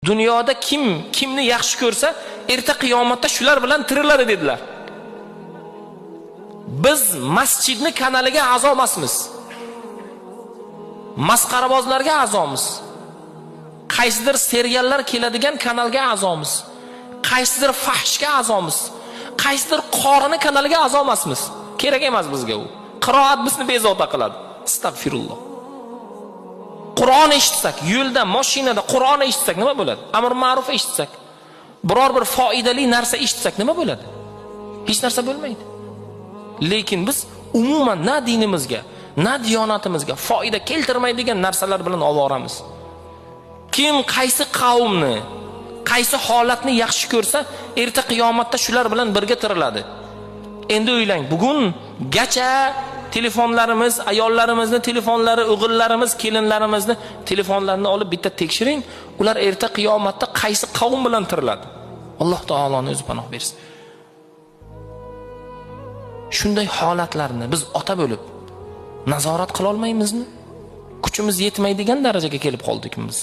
Dunyoda kimni yaxshi ko'rsa, erta qiyomatda shular bilan tiriladi dedilar. Biz masjidni kanaliga a'zo emasmiz. Masqarabozlarga a'zomiz. Qaysidir seriallar keladigan kanalga a'zomiz. Qaysidir fahshga a'zomiz. Qaysidir qorini kanaliga a'zo emasmiz. Kerak emas bizga u. Qiroat bizni bezovta qiladi. Astagfirulloh. Qur'on eshitsak, yo'lda, mashinada Qur'on eshitsak nima bo'ladi? Amr ma'ruf eshitsak, biror bir foydali narsa eshitsak nima bo'ladi? Hech narsa bo'lmaydi. Lekin biz umuman na dinimizga, na diyonatimizga foyda keltirmaydigan narsalar bilan ovoramiz. Kim qaysi qavmni, qaysi holatni yaxshi ko'rsa, erta qiyomatda shular bilan birga tiriladi. Endi o'ylang, bugungacha telefonlarimiz, ayollarimizni telefonlari, o'g'illarimiz, kelinlarimizni telefonlarini olib bitta tekshiring, ular erta qiyomatda qaysi qavm bilan tiriladi. Alloh taoloning o'zi panoh bersin. Shunday holatlarni biz ota bo'lib nazorat qila olmaymizmi? Kuchimiz yetmaydigan darajaga kelib qoldikmi biz?